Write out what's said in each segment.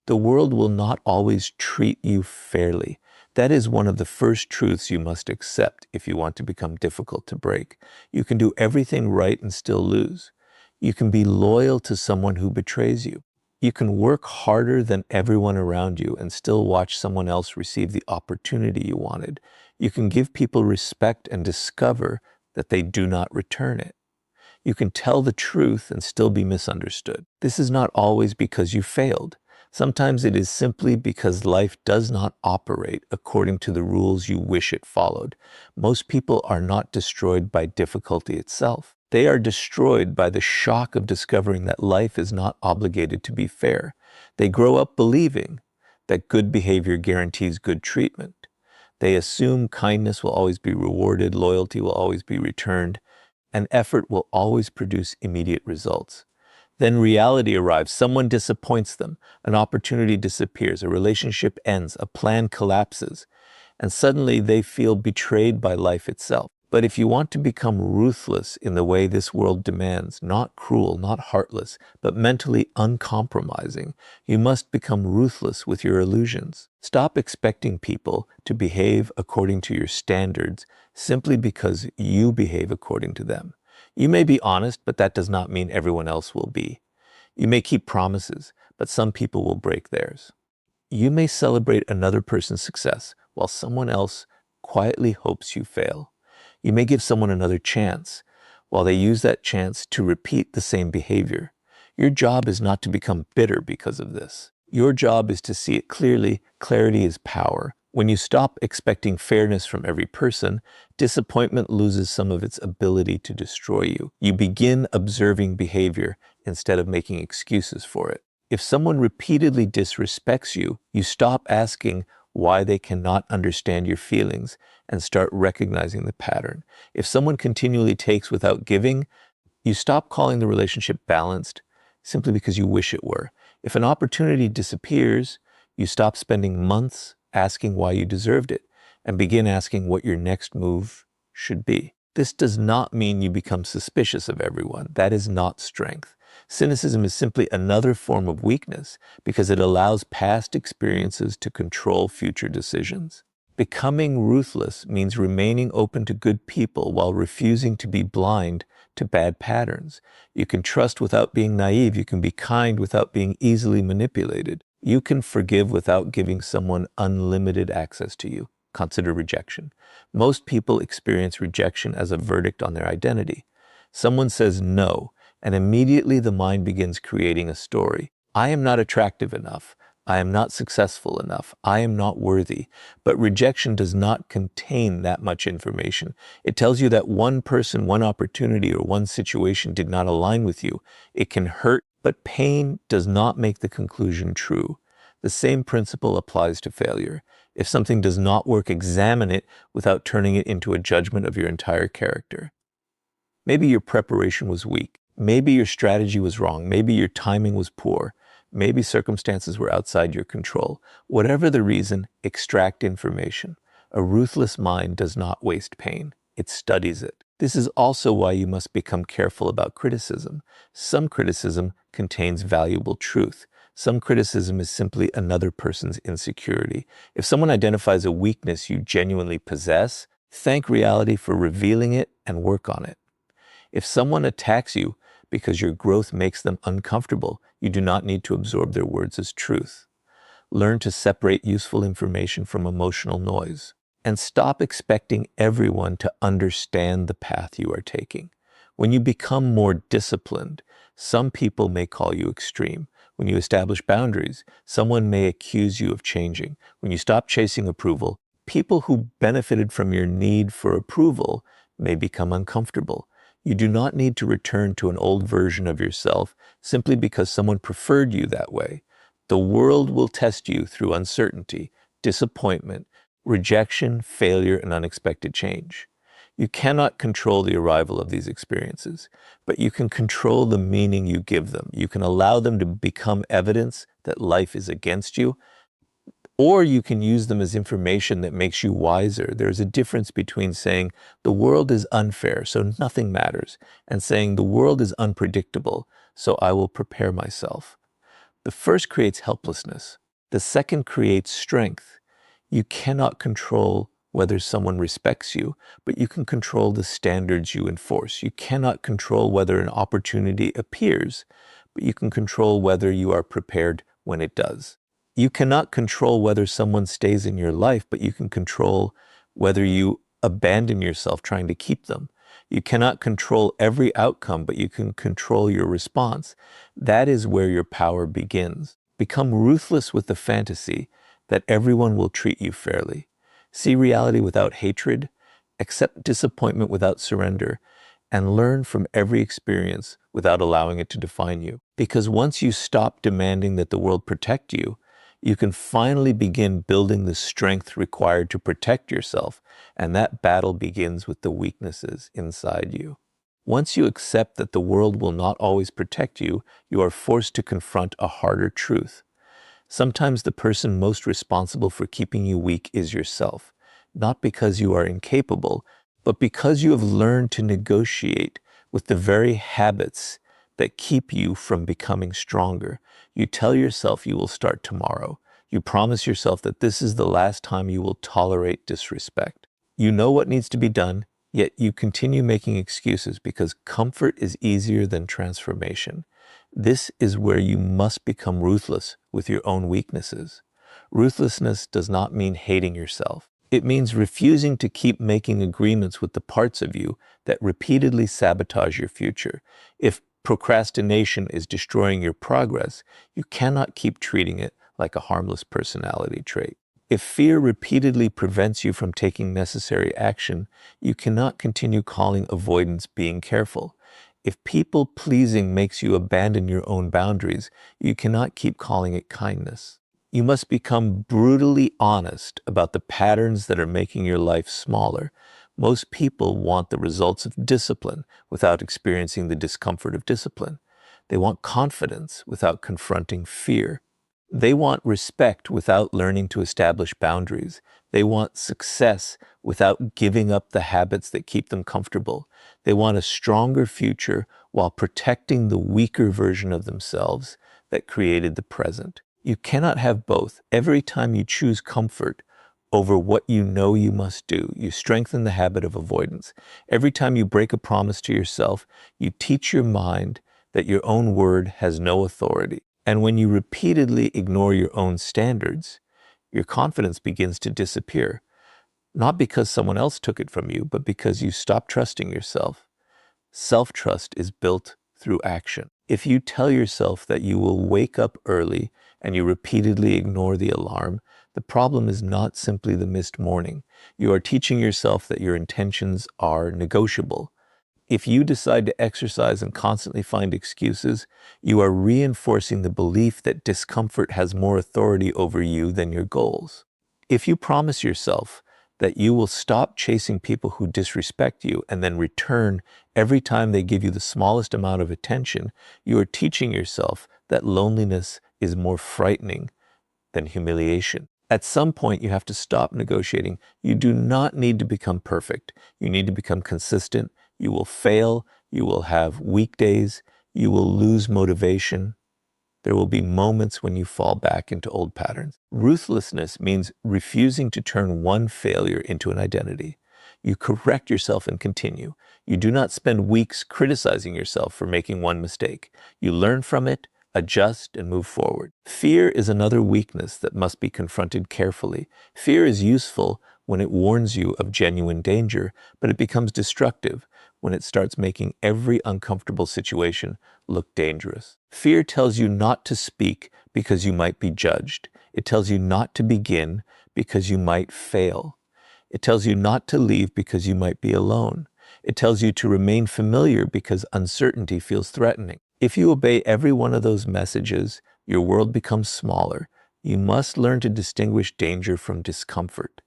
The world will not always treat you fairly. That is one of the first truths you must accept if you want to become difficult to break. You can do everything right and still lose. You can be loyal to someone who betrays you. You can work harder than everyone around you and still watch someone else receive the opportunity you wanted. You can give people respect and discover that they do not return it. You can tell the truth and still be misunderstood. This is not always because you failed. Sometimes it is simply because life does not operate according to the rules you wish it followed. Most people are not destroyed by difficulty itself. They are destroyed by the shock of discovering that life is not obligated to be fair. They grow up believing that good behavior guarantees good treatment. They assume kindness will always be rewarded, loyalty will always be returned, and effort will always produce immediate results. Then reality arrives, someone disappoints them, an opportunity disappears, a relationship ends, a plan collapses, and suddenly they feel betrayed by life itself. But if you want to become ruthless in the way this world demands, not cruel, not heartless, but mentally uncompromising, you must become ruthless with your illusions. Stop expecting people to behave according to your standards simply because you behave according to them. You may be honest, but that does not mean everyone else will be. You may keep promises, but some people will break theirs. You may celebrate another person's success while someone else quietly hopes you fail. You may give someone another chance while they use that chance to repeat the same behavior. Your job is not to become bitter because of this. Your job is to see it clearly. Clarity is power. When you stop expecting fairness from every person, disappointment loses some of its ability to destroy you. You begin observing behavior instead of making excuses for it. If someone repeatedly disrespects you, you stop asking why they cannot understand your feelings and start recognizing the pattern. If someone continually takes without giving, you stop calling the relationship balanced simply because you wish it were. If an opportunity disappears, you stop spending months asking why you deserved it and begin asking what your next move should be. This does not mean you become suspicious of everyone. That is not strength. Cynicism is simply another form of weakness because it allows past experiences to control future decisions. Becoming ruthless means remaining open to good people while refusing to be blind to bad patterns. You can trust without being naive. You can be kind without being easily manipulated. You can forgive without giving someone unlimited access to you. Consider rejection. Most people experience rejection as a verdict on their identity. Someone says no, and immediately the mind begins creating a story. I am not attractive enough. I am not successful enough. I am not worthy. But rejection does not contain that much information. It tells you that one person, one opportunity, or one situation did not align with you. It can hurt, but pain does not make the conclusion true. The same principle applies to failure. If something does not work, examine it without turning it into a judgment of your entire character. Maybe your preparation was weak. Maybe your strategy was wrong. Maybe your timing was poor. Maybe circumstances were outside your control. Whatever the reason, extract information. A ruthless mind does not waste pain. It studies it. This is also why you must become careful about criticism. Some criticism contains valuable truth. Some criticism is simply another person's insecurity. If someone identifies a weakness you genuinely possess, thank reality for revealing it and work on it. If someone attacks you because your growth makes them uncomfortable, you do not need to absorb their words as truth. Learn to separate useful information from emotional noise. And stop expecting everyone to understand the path you are taking. When you become more disciplined, some people may call you extreme. When you establish boundaries, someone may accuse you of changing. When you stop chasing approval, people who benefited from your need for approval may become uncomfortable. You do not need to return to an old version of yourself simply because someone preferred you that way. The world will test you through uncertainty, disappointment, rejection, failure, and unexpected change. You cannot control the arrival of these experiences, but you can control the meaning you give them. You can allow them to become evidence that life is against you, or you can use them as information that makes you wiser. There's a difference between saying the world is unfair, so nothing matters, and saying the world is unpredictable, so I will prepare myself. The first creates helplessness. The second creates strength. You cannot control whether someone respects you, but you can control the standards you enforce. You cannot control whether an opportunity appears, but you can control whether you are prepared when it does. You cannot control whether someone stays in your life, but you can control whether you abandon yourself trying to keep them. You cannot control every outcome, but you can control your response. That is where your power begins. Become ruthless with the fantasy that everyone will treat you fairly. See reality without hatred, accept disappointment without surrender, and learn from every experience without allowing it to define you. Because once you stop demanding that the world protect you, you can finally begin building the strength required to protect yourself, and that battle begins with the weaknesses inside you. Once you accept that the world will not always protect you, you are forced to confront a harder truth. Sometimes the person most responsible for keeping you weak is yourself, not because you are incapable, but because you have learned to negotiate with the very habits that keep you from becoming stronger. You tell yourself you will start tomorrow. You promise yourself that this is the last time you will tolerate disrespect. You know what needs to be done, yet you continue making excuses because comfort is easier than transformation. This is where you must become ruthless with your own weaknesses. Ruthlessness does not mean hating yourself. It means refusing to keep making agreements with the parts of you that repeatedly sabotage your future. If procrastination is destroying your progress, you cannot keep treating it like a harmless personality trait. If fear repeatedly prevents you from taking necessary action, you cannot continue calling avoidance being careful. If people-pleasing makes you abandon your own boundaries, you cannot keep calling it kindness. You must become brutally honest about the patterns that are making your life smaller. Most people want the results of discipline without experiencing the discomfort of discipline. They want confidence without confronting fear. They want respect without learning to establish boundaries. They want success without giving up the habits that keep them comfortable. They want a stronger future while protecting the weaker version of themselves that created the present. You cannot have both. Every time you choose comfort over what you know you must do, you strengthen the habit of avoidance. Every time you break a promise to yourself, you teach your mind that your own word has no authority. And when you repeatedly ignore your own standards, your confidence begins to disappear. Not because someone else took it from you, but because you stop trusting yourself. Self-trust is built through action. If you tell yourself that you will wake up early and you repeatedly ignore the alarm, the problem is not simply the missed morning. You are teaching yourself that your intentions are negotiable. If you decide to exercise and constantly find excuses, you are reinforcing the belief that discomfort has more authority over you than your goals. If you promise yourself that you will stop chasing people who disrespect you and then return every time they give you the smallest amount of attention, you are teaching yourself that loneliness is more frightening than humiliation. At some point, you have to stop negotiating. You do not need to become perfect. You need to become consistent. You will fail. You will have weak days. You will lose motivation. There will be moments when you fall back into old patterns. Ruthlessness means refusing to turn one failure into an identity. You correct yourself and continue. You do not spend weeks criticizing yourself for making one mistake. You learn from it, adjust, and move forward. Fear is another weakness that must be confronted carefully. Fear is useful when it warns you of genuine danger, but it becomes destructive when it starts making every uncomfortable situation look dangerous. Fear tells you not to speak because you might be judged. It tells you not to begin because you might fail. It tells you not to leave because you might be alone. It tells you to remain familiar because uncertainty feels threatening. If you obey every one of those messages, your world becomes smaller. You must learn to distinguish danger from discomfort.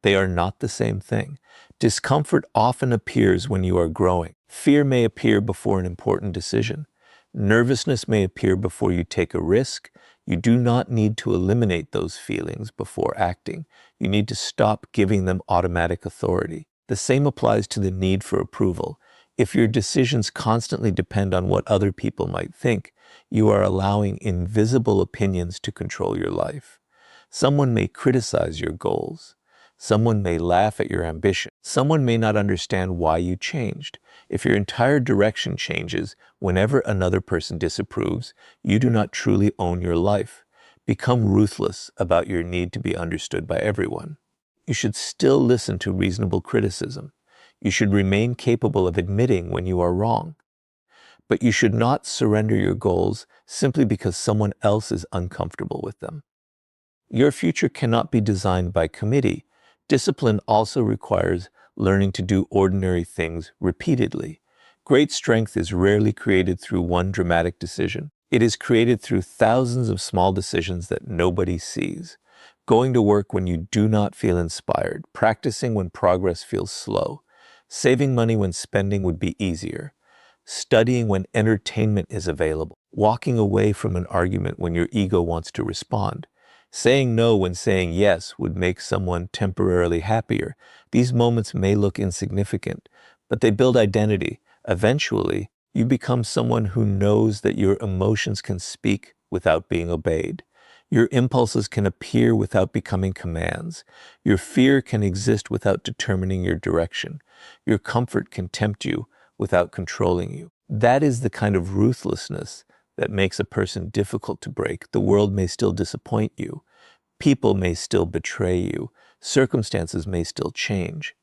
They are not the same thing. Discomfort often appears when you are growing. Fear may appear before an important decision. Nervousness may appear before you take a risk. You do not need to eliminate those feelings before acting. You need to stop giving them automatic authority. The same applies to the need for approval. If your decisions constantly depend on what other people might think, you are allowing invisible opinions to control your life. Someone may criticize your goals. Someone may laugh at your ambition. Someone may not understand why you changed. If your entire direction changes whenever another person disapproves, you do not truly own your life. Become ruthless about your need to be understood by everyone. You should still listen to reasonable criticism. You should remain capable of admitting when you are wrong. But you should not surrender your goals simply because someone else is uncomfortable with them. Your future cannot be designed by committee. Discipline also requires learning to do ordinary things repeatedly. Great strength is rarely created through one dramatic decision. It is created through thousands of small decisions that nobody sees. Going to work when you do not feel inspired, practicing when progress feels slow, saving money when spending would be easier, studying when entertainment is available, walking away from an argument when your ego wants to respond, saying no when saying yes would make someone temporarily happier. These moments may look insignificant, but they build identity. Eventually, you become someone who knows that your emotions can speak without being obeyed. Your impulses can appear without becoming commands. Your fear can exist without determining your direction. Your comfort can tempt you without controlling you. That is the kind of ruthlessness that makes a person difficult to break. The world may still disappoint you. People may still betray you. Circumstances may still change.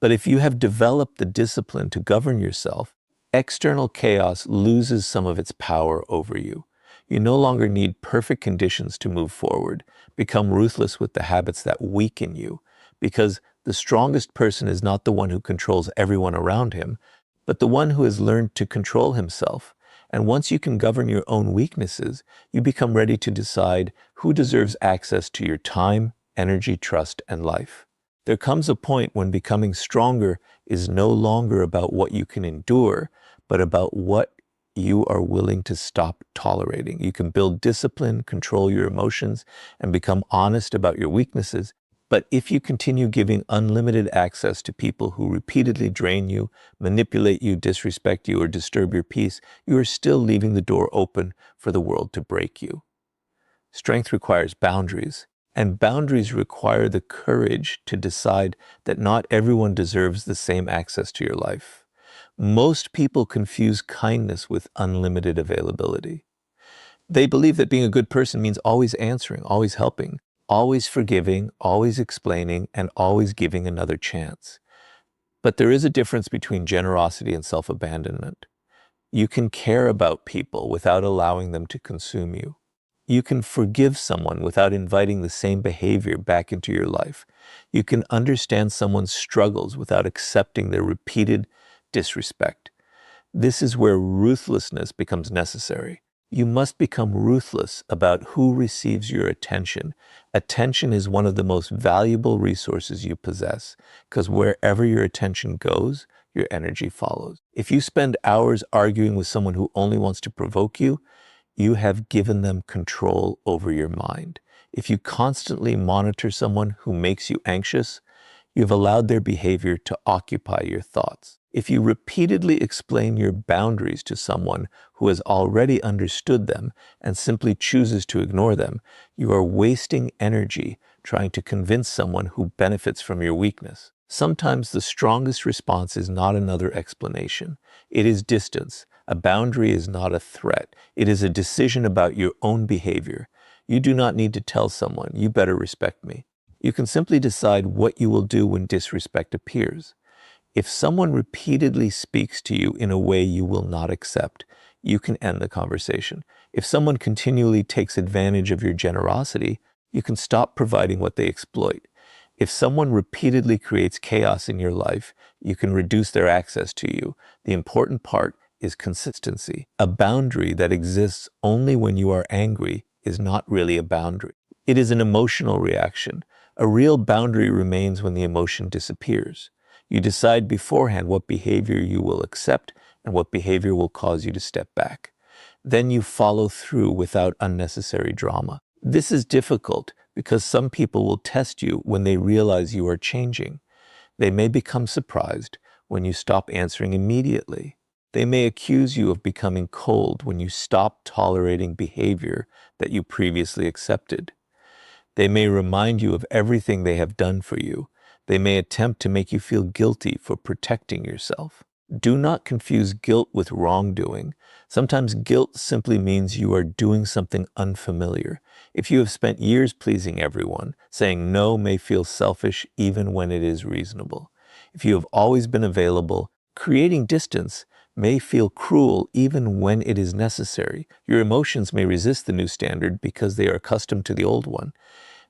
But if you have developed the discipline to govern yourself, external chaos loses some of its power over you. You no longer need perfect conditions to move forward. Become ruthless with the habits that weaken you, because the strongest person is not the one who controls everyone around him, but the one who has learned to control himself. And once you can govern your own weaknesses, you become ready to decide who deserves access to your time, energy, trust, and life. There comes a point when becoming stronger is no longer about what you can endure, but about what you are willing to stop tolerating. You can build discipline, control your emotions, and become honest about your weaknesses. But if you continue giving unlimited access to people who repeatedly drain you, manipulate you, disrespect you, or disturb your peace, you are still leaving the door open for the world to break you. Strength requires boundaries, and boundaries require the courage to decide that not everyone deserves the same access to your life. Most people confuse kindness with unlimited availability. They believe that being a good person means always answering, always helping, always forgiving, always explaining, and always giving another chance. But there is a difference between generosity and self-abandonment. You can care about people without allowing them to consume you. You can forgive someone without inviting the same behavior back into your life. You can understand someone's struggles without accepting their repeated disrespect. This is where ruthlessness becomes necessary. You must become ruthless about who receives your attention. Attention is one of the most valuable resources you possess, because wherever your attention goes, your energy follows. If you spend hours arguing with someone who only wants to provoke you, you have given them control over your mind. If you constantly monitor someone who makes you anxious, you've allowed their behavior to occupy your thoughts. If you repeatedly explain your boundaries to someone who has already understood them and simply chooses to ignore them, you are wasting energy trying to convince someone who benefits from your weakness. Sometimes the strongest response is not another explanation. It is distance. A boundary is not a threat. It is a decision about your own behavior. You do not need to tell someone, "You better respect me." You can simply decide what you will do when disrespect appears. If someone repeatedly speaks to you in a way you will not accept, you can end the conversation. If someone continually takes advantage of your generosity, you can stop providing what they exploit. If someone repeatedly creates chaos in your life, you can reduce their access to you. The important part is consistency. A boundary that exists only when you are angry is not really a boundary. It is an emotional reaction. A real boundary remains when the emotion disappears. You decide beforehand what behavior you will accept and what behavior will cause you to step back. Then you follow through without unnecessary drama. This is difficult because some people will test you when they realize you are changing. They may become surprised, when you stop answering immediately. They may accuse you of becoming cold when you stop tolerating behavior that you previously accepted. They may remind you of everything they have done for you. They may attempt to make you feel guilty for protecting yourself. Do not confuse guilt with wrongdoing. Sometimes guilt simply means you are doing something unfamiliar. If you have spent years pleasing everyone, saying no may feel selfish even when it is reasonable. If you have always been available, creating distance may feel cruel even when it is necessary. Your emotions may resist the new standard because they are accustomed to the old one.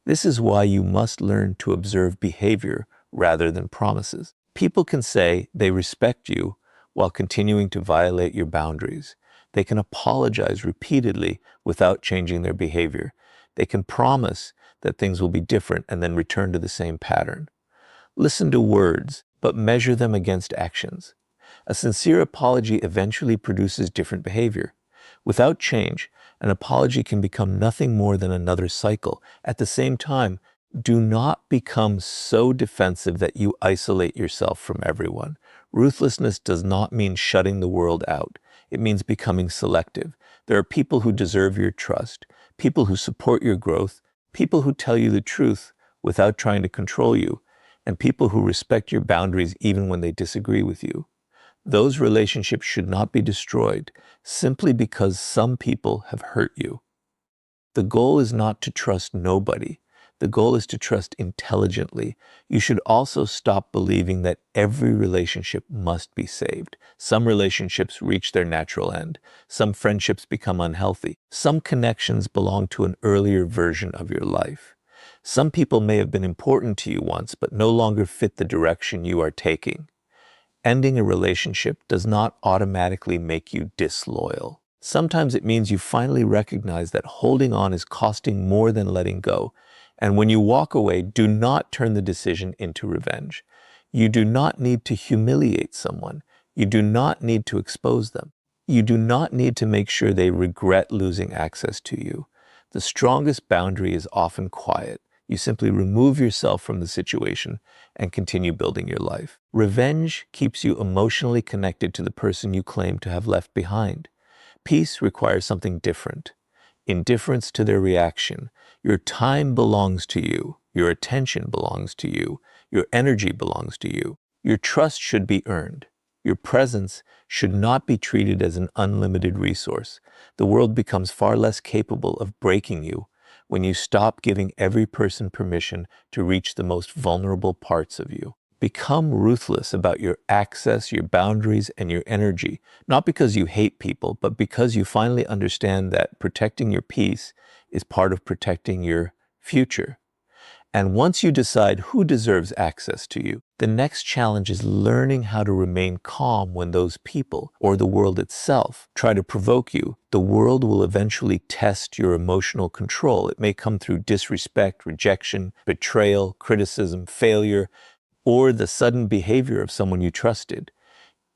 This is why you must learn to observe behavior rather than promises. People can say they respect you while continuing to violate your boundaries. They can apologize repeatedly without changing their behavior. They can promise that things will be different and then return to the same pattern. Listen to words, but measure them against actions. A sincere apology eventually produces different behavior. Without change, an apology can become nothing more than another cycle. At the same time, do not become so defensive that you isolate yourself from everyone. Ruthlessness does not mean shutting the world out. It means becoming selective. There are people who deserve your trust, people who support your growth, people who tell you the truth without trying to control you, and people who respect your boundaries even when they disagree with you. Those relationships should not be destroyed simply because some people have hurt you. The goal is not to trust nobody. The goal is to trust intelligently. You should also stop believing that every relationship must be saved. Some relationships reach their natural end. Some friendships become unhealthy. Some connections belong to an earlier version of your life. Some people may have been important to you once, but no longer fit the direction you are taking. Ending a relationship does not automatically make you disloyal. Sometimes it means you finally recognize that holding on is costing more than letting go. And when you walk away, do not turn the decision into revenge. You do not need to humiliate someone. You do not need to expose them. You do not need to make sure they regret losing access to you. The strongest boundary is often quiet. You simply remove yourself from the situation and continue building your life. Revenge keeps you emotionally connected to the person you claim to have left behind. Peace requires something different. Indifference to their reaction. Your time belongs to you. Your attention belongs to you. Your energy belongs to you. Your trust should be earned. Your presence should not be treated as an unlimited resource. The world becomes far less capable of breaking you when you stop giving every person permission to reach the most vulnerable parts of you. Become ruthless about your access, your boundaries, and your energy, not because you hate people, but because you finally understand that protecting your peace is part of protecting your future. And once you decide who deserves access to you, the next challenge is learning how to remain calm when those people, or the world itself, try to provoke you. The world will eventually test your emotional control. It may come through disrespect, rejection, betrayal, criticism, failure, or the sudden behavior of someone you trusted.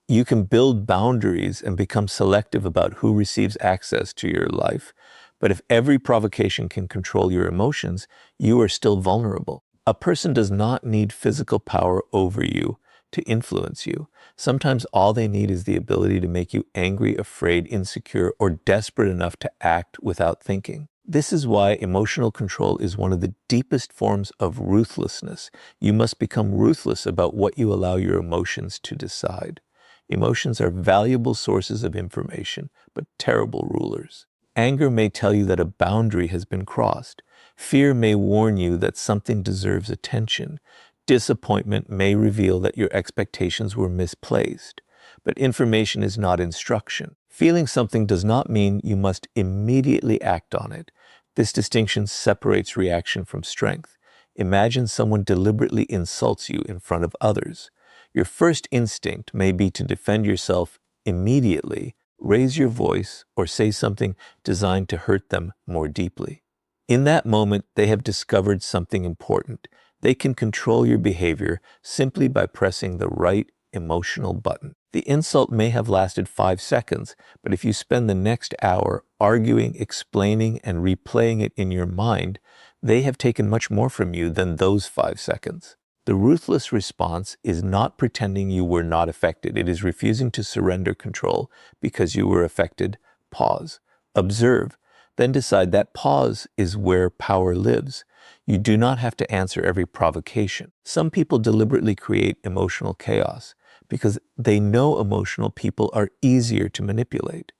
You can build boundaries and become selective about who receives access to your life. But if every provocation can control your emotions, you are still vulnerable. A person does not need physical power over you to influence you. Sometimes all they need is the ability to make you angry, afraid, insecure, or desperate enough to act without thinking. This is why emotional control is one of the deepest forms of ruthlessness. You must become ruthless about what you allow your emotions to decide. Emotions are valuable sources of information, but terrible rulers. Anger may tell you that a boundary has been crossed. Fear may warn you that something deserves attention. Disappointment may reveal that your expectations were misplaced. But information is not instruction. Feeling something does not mean you must immediately act on it. This distinction separates reaction from strength. Imagine someone deliberately insults you in front of others. Your first instinct may be to defend yourself immediately, raise your voice, or say something designed to hurt them more deeply. In that moment, they have discovered something important. They can control your behavior simply by pressing the right emotional button. The insult may have lasted 5 seconds, but if you spend the next hour arguing, explaining, and replaying it in your mind, they have taken much more from you than those 5 seconds. The ruthless response is not pretending you were not affected. It is refusing to surrender control because you were affected. Pause. Observe. Then decide that pause is where power lives. You do not have to answer every provocation. Some people deliberately create emotional chaos because they know emotional people are easier to manipulate.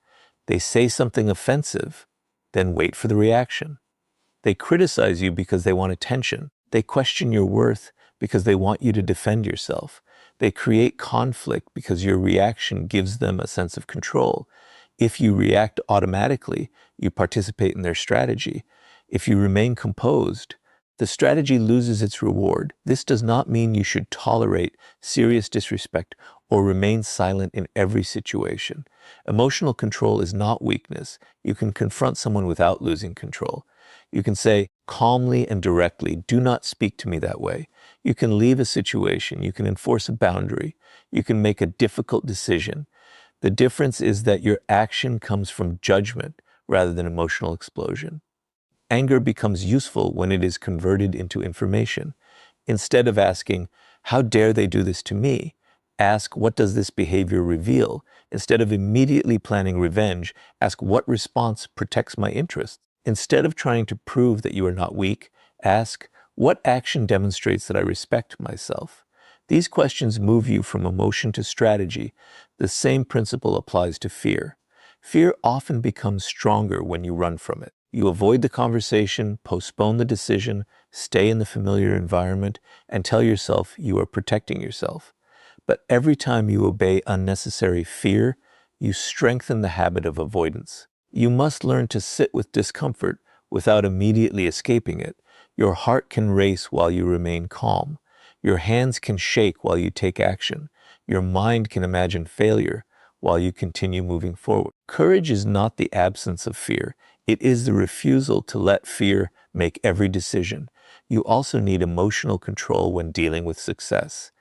They say something offensive, then wait for the reaction. They criticize you because they want attention. They question your worth because they want you to defend yourself. They create conflict because your reaction gives them a sense of control. If you react automatically, you participate in their strategy. If you remain composed, the strategy loses its reward. This does not mean you should tolerate serious disrespect or remain silent in every situation. Emotional control is not weakness. You can confront someone without losing control. You can say calmly and directly, "Do not speak to me that way." You can leave a situation. You can enforce a boundary. You can make a difficult decision. The difference is that your action comes from judgment rather than emotional explosion. Anger becomes useful when it is converted into information. Instead of asking, "How dare they do this to me?" ask, "What does this behavior reveal?" Instead of immediately planning revenge, ask, "What response protects my interests?" Instead of trying to prove that you are not weak, ask, "What action demonstrates that I respect myself?" These questions move you from emotion to strategy. The same principle applies to fear. Fear often becomes stronger when you run from it. You avoid the conversation, postpone the decision, stay in the familiar environment, and tell yourself you are protecting yourself. But every time you obey unnecessary fear, you strengthen the habit of avoidance. You must learn to sit with discomfort without immediately escaping it. Your heart can race while you remain calm. Your hands can shake while you take action. Your mind can imagine failure while you continue moving forward. Courage is not the absence of fear. It is the refusal to let fear make every decision. You also need emotional control when dealing with success.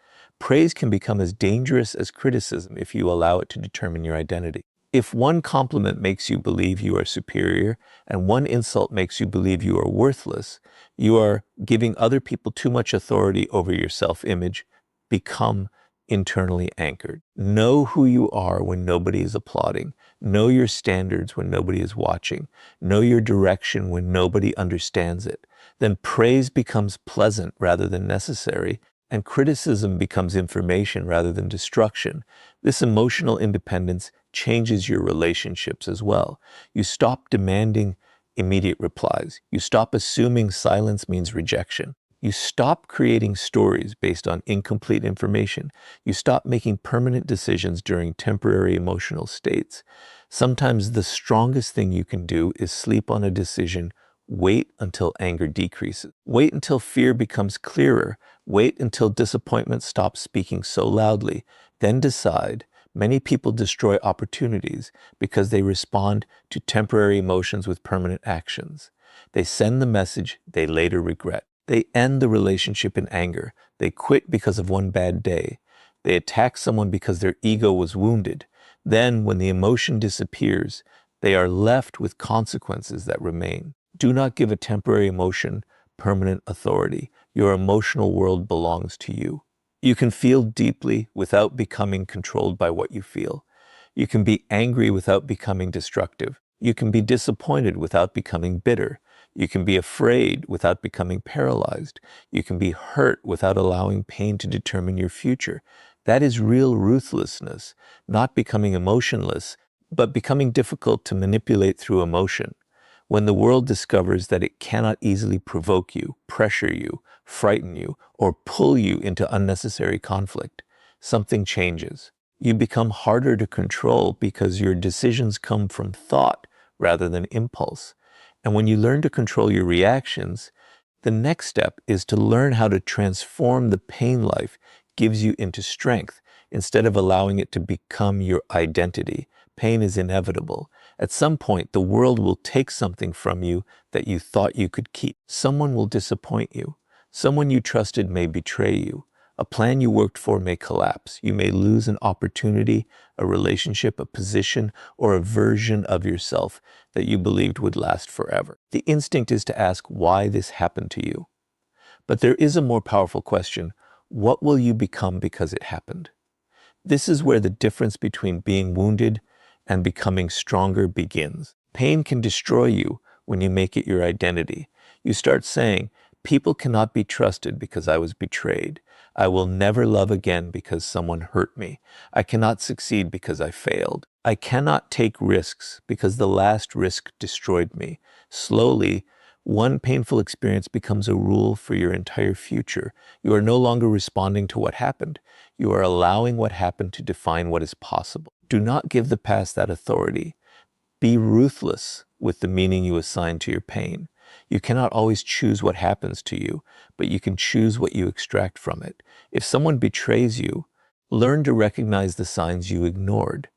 Praise can become as dangerous as criticism if you allow it to determine your identity. If one compliment makes you believe you are superior and one insult makes you believe you are worthless, you are giving other people too much authority over your self-image. Become internally anchored. Know who you are when nobody is applauding. Know your standards when nobody is watching. Know your direction when nobody understands it. Then praise becomes pleasant rather than necessary, and criticism becomes information rather than destruction. This emotional independence changes your relationships as well. You stop demanding immediate replies. You stop assuming silence means rejection. You stop creating stories based on incomplete information. You stop making permanent decisions during temporary emotional states. Sometimes the strongest thing you can do is sleep on a decision. Wait until anger decreases. Wait until fear becomes clearer. Wait until disappointment stops speaking so loudly. Then decide. Many people destroy opportunities because they respond to temporary emotions with permanent actions. They send the message they later regret. They end the relationship in anger. They quit because of one bad day. They attack someone because their ego was wounded. Then, when the emotion disappears, they are left with consequences that remain. Do not give a temporary emotion permanent authority. Your emotional world belongs to you. You can feel deeply without becoming controlled by what you feel. You can be angry without becoming destructive. You can be disappointed without becoming bitter. You can be afraid without becoming paralyzed. You can be hurt without allowing pain to determine your future. That is real ruthlessness, not becoming emotionless, but becoming difficult to manipulate through emotion. When the world discovers that it cannot easily provoke you, pressure you, frighten you, or pull you into unnecessary conflict, something changes. You become harder to control because your decisions come from thought rather than impulse. And when you learn to control your reactions, the next step is to learn how to transform the pain life gives you into strength instead of allowing it to become your identity. Pain is inevitable. At some point, the world will take something from you that you thought you could keep. Someone will disappoint you. Someone you trusted may betray you. A plan you worked for may collapse. You may lose an opportunity, a relationship, a position, or a version of yourself that you believed would last forever. The instinct is to ask why this happened to you. But there is a more powerful question. What will you become because it happened? This is where the difference between being wounded and becoming stronger begins. Pain can destroy you when you make it your identity. You start saying, people cannot be trusted because I was betrayed. I will never love again because someone hurt me. I cannot succeed because I failed. I cannot take risks because the last risk destroyed me. Slowly, one painful experience becomes a rule for your entire future. You are no longer responding to what happened. You are allowing what happened to define what is possible. Do not give the past that authority. Be ruthless with the meaning you assign to your pain. You cannot always choose what happens to you, but you can choose what you extract from it. If someone betrays you, learn to recognize the signs you ignored.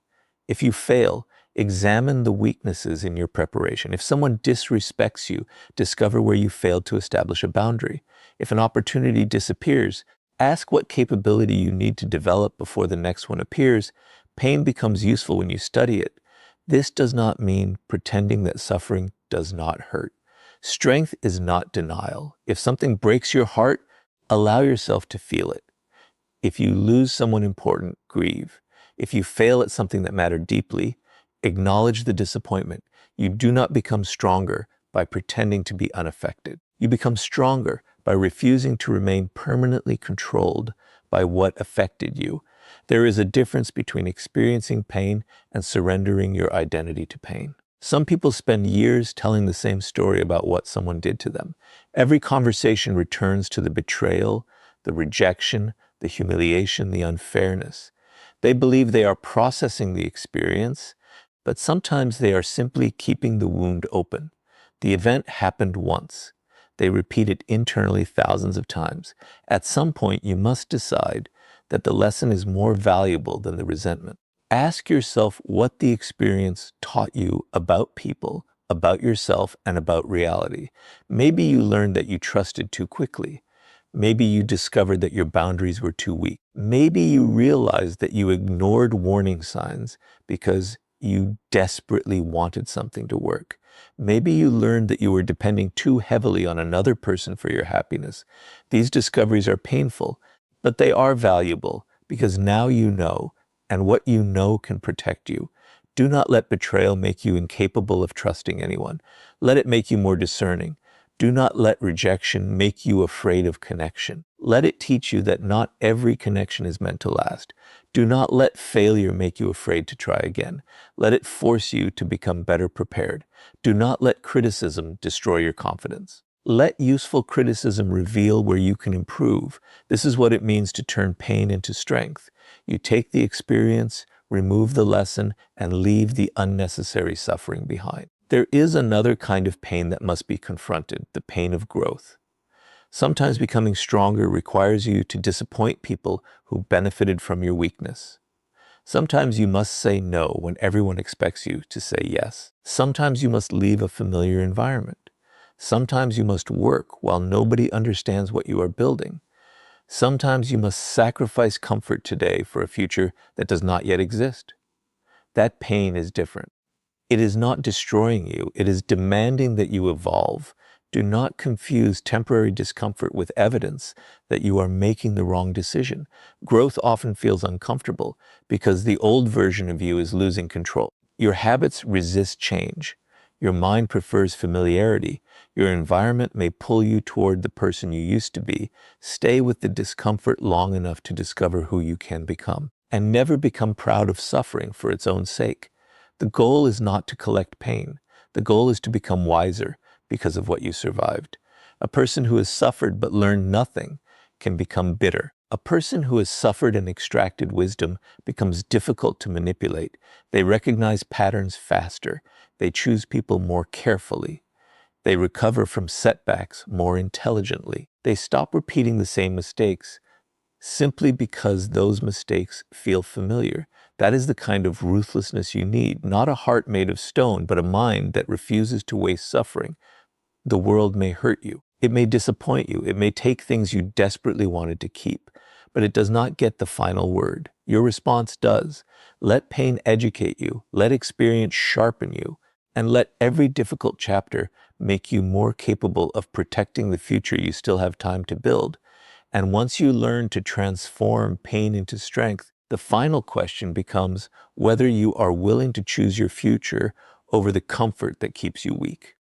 If you fail, examine the weaknesses in your preparation. If someone disrespects you, discover where you failed to establish a boundary. If an opportunity disappears, ask what capability you need to develop before the next one appears. Pain becomes useful when you study it. This does not mean pretending that suffering does not hurt. Strength is not denial. If something breaks your heart, allow yourself to feel it. If you lose someone important, grieve. If you fail at something that mattered deeply, acknowledge the disappointment. You do not become stronger by pretending to be unaffected. You become stronger by refusing to remain permanently controlled by what affected you. There is a difference between experiencing pain and surrendering your identity to pain. Some people spend years telling the same story about what someone did to them. Every conversation returns to the betrayal, the rejection, the humiliation, the unfairness. They believe they are processing the experience, but sometimes they are simply keeping the wound open. The event happened once. They repeat it internally thousands of times. At some point, you must decide that the lesson is more valuable than the resentment. Ask yourself what the experience taught you about people, about yourself, and about reality. Maybe you learned that you trusted too quickly. Maybe you discovered that your boundaries were too weak. Maybe you realized that you ignored warning signs because you desperately wanted something to work. Maybe you learned that you were depending too heavily on another person for your happiness. These discoveries are painful, but they are valuable because now you know, and what you know can protect you. Do not let betrayal make you incapable of trusting anyone. Let it make you more discerning. Do not let rejection make you afraid of connection. Let it teach you that not every connection is meant to last. Do not let failure make you afraid to try again. Let it force you to become better prepared. Do not let criticism destroy your confidence. Let useful criticism reveal where you can improve. This is what it means to turn pain into strength. You take the experience, remove the lesson, and leave the unnecessary suffering behind. There is another kind of pain that must be confronted, the pain of growth. Sometimes becoming stronger requires you to disappoint people who benefited from your weakness. Sometimes you must say no when everyone expects you to say yes. Sometimes you must leave a familiar environment. Sometimes you must work while nobody understands what you are building. Sometimes you must sacrifice comfort today for a future that does not yet exist. That pain is different. It is not destroying you. It is demanding that you evolve. Do not confuse temporary discomfort with evidence that you are making the wrong decision. Growth often feels uncomfortable because the old version of you is losing control. Your habits resist change. Your mind prefers familiarity. Your environment may pull you toward the person you used to be. Stay with the discomfort long enough to discover who you can become. And never become proud of suffering for its own sake. The goal is not to collect pain. The goal is to become wiser because of what you survived. A person who has suffered but learned nothing can become bitter. A person who has suffered and extracted wisdom becomes difficult to manipulate. They recognize patterns faster. They choose people more carefully. They recover from setbacks more intelligently. They stop repeating the same mistakes simply because those mistakes feel familiar. That is the kind of ruthlessness you need, not a heart made of stone, but a mind that refuses to waste suffering. The world may hurt you. It may disappoint you. It may take things you desperately wanted to keep, but it does not get the final word. Your response does. Let pain educate you. Let experience sharpen you. And let every difficult chapter make you more capable of protecting the future you still have time to build. And once you learn to transform pain into strength, the final question becomes whether you are willing to choose your future over the comfort that keeps you weak.